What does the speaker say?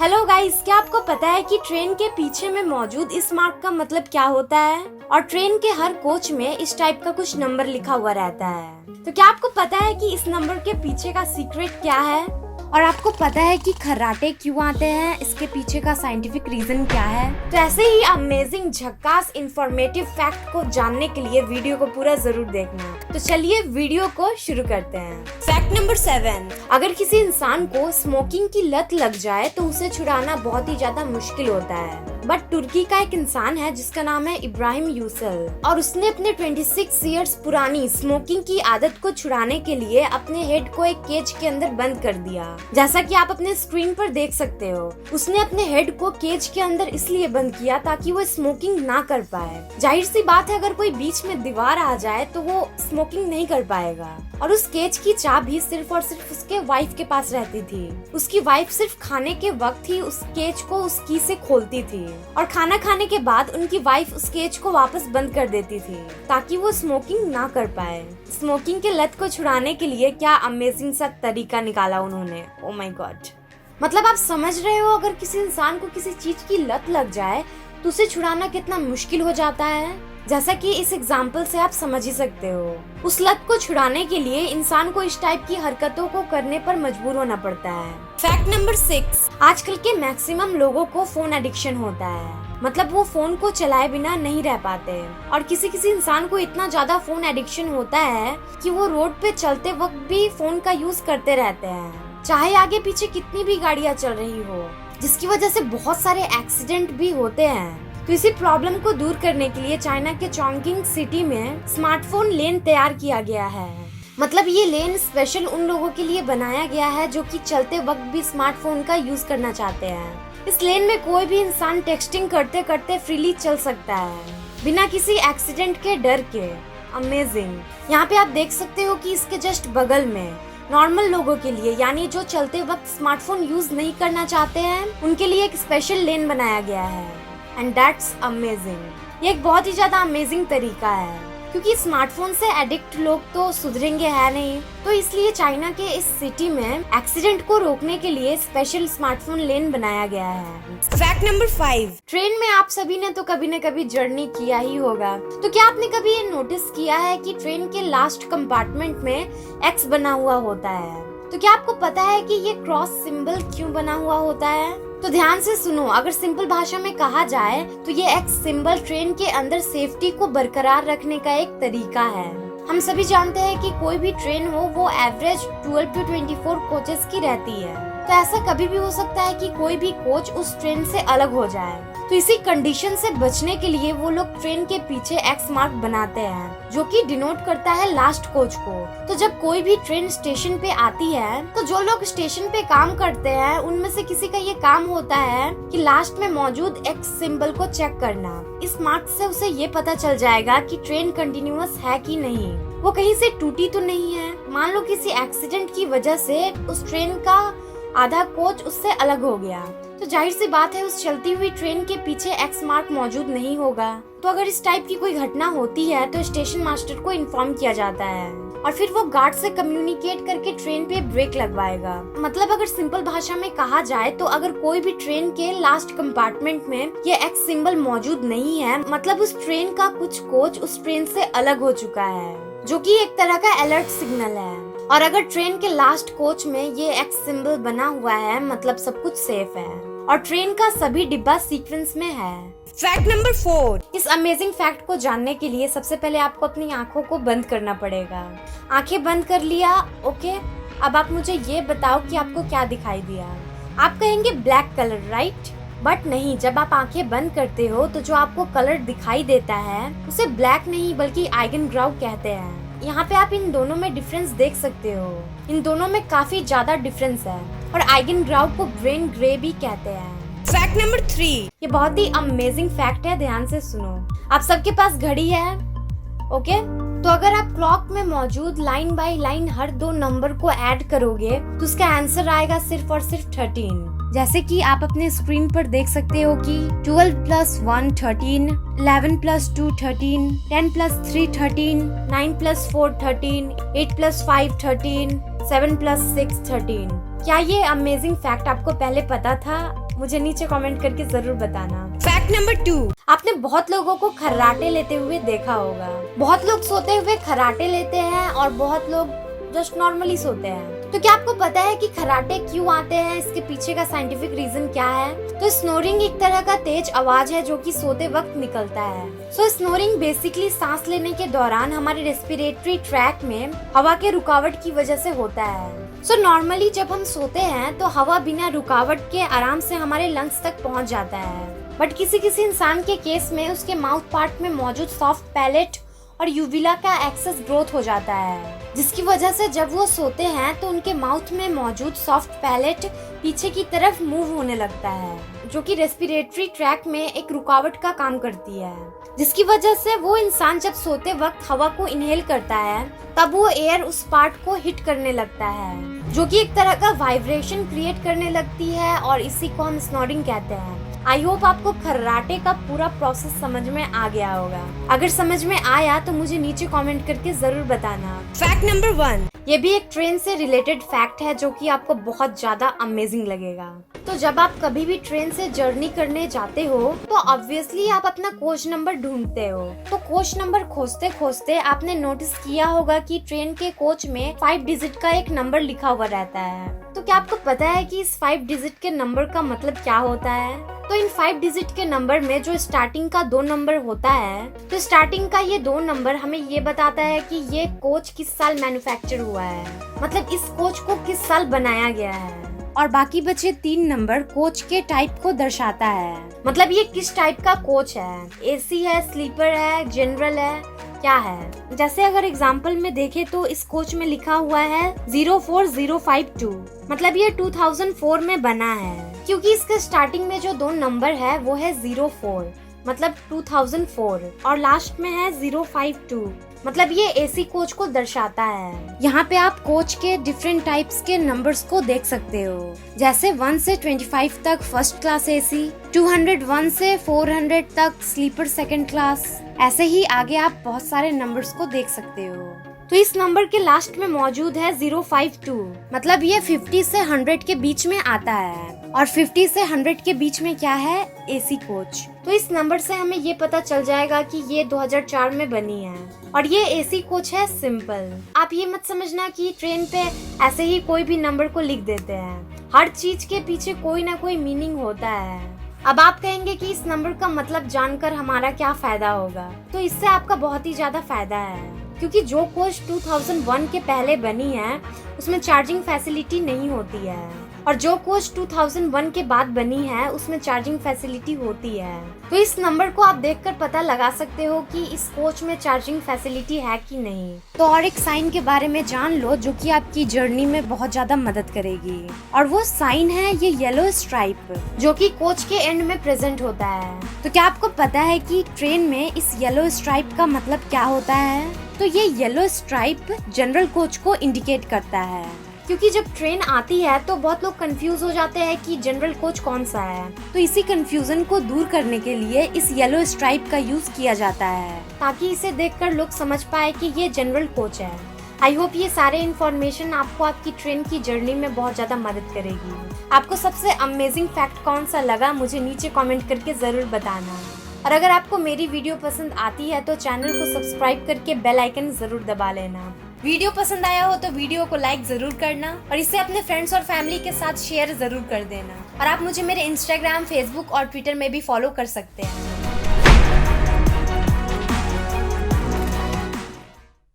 Hello guys, क्या आपको पता है कि ट्रेन के पीछे में मौजूद इस मार्क का मतलब क्या होता है? और ट्रेन के हर कोच में इस टाइप का कुछ नंबर लिखा हुआ रहता है। तो क्या आपको पता है कि इस नंबर के पीछे का सीक्रेट क्या है? और आपको पता है कि खर्राटे क्यों आते हैं? इसके पीछे का साइंटिफिक रीजन क्या है? तो ऐसे ही अमेजिंग झक्कास इंफॉर्मेटिव फैक्ट को जानने के लिए वीडियो को पूरा जरूर देखना। तो चलिए वीडियो को शुरू करते हैं। फैक्ट नंबर 7, अगर किसी इंसान को स्मोकिंग की लत लग जाए तो उसे छुड़ाना बहुत ही ज्यादा मुश्किल होता है। बट तुर्की का एक इंसान है जिसका नाम है इब्राहिम यूसल, और उसने अपने 26 इयर्स पुरानी स्मोकिंग की आदत को छुड़ाने के लिए अपने हेड को एक केज के अंदर बंद कर दिया। जैसा कि आप अपने स्क्रीन पर देख सकते हो, उसने अपने हेड को केज के अंदर इसलिए बंद किया ताकि वो स्मोकिंग ना कर पाए। जाहिर सी बात है, अगर कोई बीच में दीवार आ जाए तो वो स्मोकिंग नहीं कर पाएगा। और उस केज की चाबी सिर्फ और सिर्फ उसके वाइफ के पास रहती थी। उसकी वाइफ सिर्फ खाने के वक्त ही उस केज को उस की से खोलती थी, और खाना खाने के बाद उनकी वाइफ उस केज को वापस बंद कर देती थी ताकि वो स्मोकिंग ना कर पाए। स्मोकिंग के लत को छुड़ाने के लिए क्या अमेजिंग सा तरीका निकाला उन्होंने। ओ माय गॉड, मतलब आप समझ रहे हो, अगर किसी इंसान को किसी चीज की लत लग जाए तो उसे छुड़ाना कितना मुश्किल हो जाता है। जैसा कि इस एग्जाम्पल से आप समझ ही सकते हो। उस लत को छुड़ाने के लिए इंसान को इस टाइप की हरकतों को करने पर मजबूर होना पड़ता है। फैक्ट नंबर 6, आजकल के मैक्सिमम लोगों को फोन एडिक्शन होता है। मतलब वो फोन को चलाए बिना नहीं रह पाते, और किसी किसी इंसान को इतना ज्यादा फोन एडिक्शन होता है कि वो रोड पे चलते वक्त भी फोन का यूज करते रहते हैं, चाहे आगे पीछे कितनी भी गाड़ियां चल रही हो, जिसकी वजह से बहुत सारे एक्सीडेंट भी होते हैं। तो इसी प्रॉब्लम को दूर करने के लिए चाइना के चोंगकिंग सिटी में स्मार्टफोन लेन तैयार किया गया है। मतलब ये लेन स्पेशल उन लोगों के लिए बनाया गया है जो कि चलते वक्त भी स्मार्टफोन का यूज करना चाहते हैं। इस लेन में कोई भी इंसान टेक्सटिंग करते करते फ्रीली चल सकता है बिना किसी एक्सीडेंट के डर के। अमेजिंग। यहाँ पे आप देख सकते हो कि इसके जस्ट बगल में नॉर्मल लोगों के लिए, यानी जो चलते वक्त स्मार्टफोन यूज नहीं करना चाहते हैं, उनके लिए एक स्पेशल लेन बनाया गया है। And that's amazing. ये एक बहुत ही ज्यादा अमेजिंग तरीका है, क्योंकि स्मार्टफोन से एडिक्ट लोग तो सुधरेंगे है नहीं। तो इसलिए चाइना के इस सिटी में एक्सीडेंट को रोकने के लिए स्पेशल स्मार्टफोन लेन बनाया गया है। फैक्ट नंबर 5, ट्रेन में आप सभी ने तो कभी न कभी जर्नी किया ही होगा। तो क्या आपने कभी ये नोटिस किया है कि ट्रेन के लास्ट कंपार्टमेंट में एक्स बना हुआ होता है? तो क्या आपको पता है कि ये क्रॉस सिंबल क्यों बना हुआ होता है? तो ध्यान से सुनो। अगर सिंपल भाषा में कहा जाए तो ये एक्स सिंबल ट्रेन के अंदर सेफ्टी को बरकरार रखने का एक तरीका है। हम सभी जानते हैं कि कोई भी ट्रेन हो वो एवरेज 12 to 24 कोचेस की रहती है। तो ऐसा कभी भी हो सकता है कि कोई भी कोच उस ट्रेन से अलग हो जाए। तो इसी कंडीशन से बचने के लिए वो लोग ट्रेन के पीछे एक्स मार्क बनाते हैं, जो कि डिनोट करता है लास्ट कोच को। तो जब कोई भी ट्रेन स्टेशन पे आती है तो जो लोग स्टेशन पे काम करते हैं उनमें से किसी का ये काम होता है कि लास्ट में मौजूद एक्स सिंबल को चेक करना। इस मार्क से उसे ये पता चल जाएगा कि ट्रेन कंटिन्यूअस है कि नहीं, वो कहीं से टूटी तो नहीं है। मान लो किसी एक्सीडेंट की वजह से उस ट्रेन का आधा कोच उससे अलग हो गया, तो जाहिर सी बात है उस चलती हुई ट्रेन के पीछे एक्स मार्क मौजूद नहीं होगा। तो अगर इस टाइप की कोई घटना होती है तो स्टेशन मास्टर को इन्फॉर्म किया जाता है, और फिर वो गार्ड से कम्युनिकेट करके ट्रेन पे ब्रेक लगवाएगा। मतलब अगर सिंपल भाषा में कहा जाए तो अगर कोई भी ट्रेन के लास्ट कंपार्टमेंट में ये एक्स सिंबल मौजूद नहीं है, मतलब उस ट्रेन का कुछ कोच उस ट्रेन से अलग हो चुका है, जो कि एक तरह का अलर्ट सिग्नल है। और अगर ट्रेन के लास्ट कोच में ये एक्स सिंबल बना हुआ है, मतलब सब कुछ सेफ है और ट्रेन का सभी डिब्बा सीक्वेंस में है। फैक्ट नंबर 4, इस अमेजिंग फैक्ट को जानने के लिए सबसे पहले आपको अपनी आंखों को बंद करना पड़ेगा। आंखें बंद कर लिया? ओके, अब आप मुझे ये बताओ कि आपको क्या दिखाई दिया। आप कहेंगे ब्लैक कलर, राइट? बट नहीं, जब आप आंखें बंद करते हो तो जो आपको कलर दिखाई देता है उसे ब्लैक नहीं बल्कि आइगनग्राउ कहते हैं। यहाँ पे आप इन दोनों में डिफरेंस देख सकते हो। इन दोनों में काफी ज्यादा डिफरेंस है, और आइगनग्राउ को ब्रेन ग्रे भी कहते हैं। फैक्ट नंबर 3, ये बहुत ही अमेजिंग फैक्ट है, ध्यान से सुनो। आप सबके पास घड़ी है, ओके? तो अगर आप क्लॉक में मौजूद line by line her 2 number को ऐड करोगे तो उसका आंसर आएगा सिर्फ और सिर्फ 13। जैसे कि आप अपने स्क्रीन पर देख सकते हो कि 12 + 1 13, 11 + 2 13, 10 + 3 13, 9 + 4 13, 8 + 5 13, 7 + 6 13। क्या ये अमेजिंग फैक्ट आपको पहले पता था? मुझे नीचे कमेंट करके जरूर बताना। फैक्ट नंबर 2, आपने बहुत लोगों को खर्राटे लेते हुए देखा होगा। बहुत लोग सोते हुए खर्राटे लेते हैं और बहुत लोग जस्ट नॉर्मली सोते हैं। तो क्या आपको पता है कि खर्राटे क्यों आते हैं, इसके पीछे का साइंटिफिक रीजन क्या है? तो स्नोरिंग एक तरह का तेज आवाज है जो कि सोते वक्त निकलता है। सो स्नोरिंग बेसिकली सांस लेने के दौरान हमारे रेस्पिरेटरी ट्रैक में हवा के रुकावट की वजह से होता है। सो नॉर्मली जब हम सोते हैं तो हवा बिना रुकावट के आराम से हमारे लंग्स तक पहुंच जाता है, बट किसी किसी इंसान के केस में उसके माउथ पार्ट में मौजूद सॉफ्ट पैलेट और यूविला का एक्सेस ग्रोथ हो जाता है, जिसकी वजह से जब वो सोते हैं तो उनके माउथ में मौजूद सॉफ्ट पैलेट पीछे की तरफ मूव होने लगता है, जो कि रेस्पिरेटरी ट्रैक में एक रुकावट का काम करती है, जिसकी वजह से वो इंसान जब सोते वक्त हवा को इनहेल करता है तब वो एयर उस पार्ट को हिट करने लगता है, जो कि एक तरह का वाइब्रेशन क्रिएट करने लगती है और इसी को हम स्नोरिंग कहते हैं। आई होप आपको खर्राटे का पूरा प्रोसेस समझ में आ गया होगा। अगर समझ में आया तो मुझे नीचे कमेंट करके जरूर बताना। फैक्ट नंबर 1, ये भी एक ट्रेन से रिलेटेड फैक्ट है जो कि आपको बहुत ज्यादा अमेजिंग लगेगा। तो जब आप कभी भी ट्रेन से जर्नी करने जाते हो तो ऑब्वियसली आप अपना कोच नंबर ढूंढते हो। तो कोच नंबर खोजते खोजते आपने नोटिस किया होगा कि ट्रेन के कोच में 5 डिजिट का एक नंबर लिखा हुआ रहता है। तो क्या आपको पता है कि इस 5 डिजिट के नंबर का मतलब क्या होता है? तो इन 5 डिजिट के नंबर में जो स्टार्टिंग का 2 नंबर होता है, तो स्टार्टिंग का ये 2 नंबर हमें ये बताता है कि ये कोच किस साल मैन्युफैक्चर हुआ है, मतलब इस कोच को किस साल बनाया गया है। और बाकी बचे 3 नंबर कोच के टाइप को दर्शाता है, मतलब ये किस टाइप का कोच है, एसी है, स्लीपर है, जनरल है, क्या है। जैसे अगर एग्जाम्पल में देखें तो इस कोच में लिखा हुआ है 04052, मतलब ये 2004 में बना है, क्योंकि इसके स्टार्टिंग में जो 2 नंबर है वो है 04 मतलब 2004 और लास्ट में है 052 मतलब ये एसी कोच को दर्शाता है। यहाँ पे आप कोच के डिफरेंट टाइप्स के नंबर्स को देख सकते हो, जैसे 1 से 25 तक फर्स्ट क्लास एसी, 201 से 400 तक स्लीपर सेकंड क्लास, ऐसे ही आगे आप बहुत सारे नंबर्स को देख सकते हो। तो इस नंबर के लास्ट में मौजूद है 052, मतलब ये 50 से 100 के बीच में आता है, और 50 से 100 के बीच में क्या है, एसी कोच। तो इस नंबर से हमें ये पता चल जाएगा कि ये 2004 में बनी है और ये एसी कोच है सिंपल। आप ये मत समझना कि ट्रेन पे ऐसे ही कोई भी नंबर को लिख देते हैं, हर चीज के पीछे कोई ना कोई मीनिंग होता है। अब आप कहेंगे कि इस नंबर का मतलब जानकर हमारा क्या फायदा होगा? तो इससे आपका बहुत ही ज्यादा फायदा है, क्योंकि जो कोच 2001 के पहले बनी है उसमें चार्जिंग फैसिलिटी नहीं होती है, और जो कोच 2001 के बाद बनी है उसमें चार्जिंग फैसिलिटी होती है। तो इस नंबर को आप देखकर पता लगा सकते हो कि इस कोच में चार्जिंग फैसिलिटी है कि नहीं। तो और एक साइन के बारे में जान लो जो कि आपकी जर्नी में बहुत ज्यादा मदद करेगी, और वो साइन है ये येलो स्ट्राइप, जो कि कोच के एंड में प्रेजेंट होता है। तो क्या आपको पता है कि ट्रेन में इस येलो स्ट्राइप का मतलब क्या होता है? तो ये येलो स्ट्राइप जनरल कोच को इंडिकेट करता है, क्योंकि जब ट्रेन आती है तो बहुत लोग कंफ्यूज हो जाते हैं कि जनरल कोच कौन सा है। तो इसी कंफ्यूजन को दूर करने के लिए इस येलो स्ट्राइप का यूज किया जाता है, ताकि इसे देखकर लोग समझ पाए कि ये जनरल कोच है। आई होप ये सारे इन्फॉर्मेशन आपको आपकी ट्रेन की जर्नी में बहुत ज्यादा मदद करेगी। आपको सबसे अमेजिंग फैक्ट कौन सा लगा मुझे नीचे कॉमेंट करके जरूर बताना, और अगर आपको मेरी वीडियो पसंद आती है तो चैनल को सब्सक्राइब करके बेल आइकन जरूर दबा लेना। वीडियो पसंद आया हो तो वीडियो को लाइक जरूर करना और इसे अपने फ्रेंड्स और फैमिली के साथ शेयर जरूर कर देना। और आप मुझे मेरे इंस्टाग्राम, फेसबुक और ट्विटर में भी फॉलो कर सकते हैं।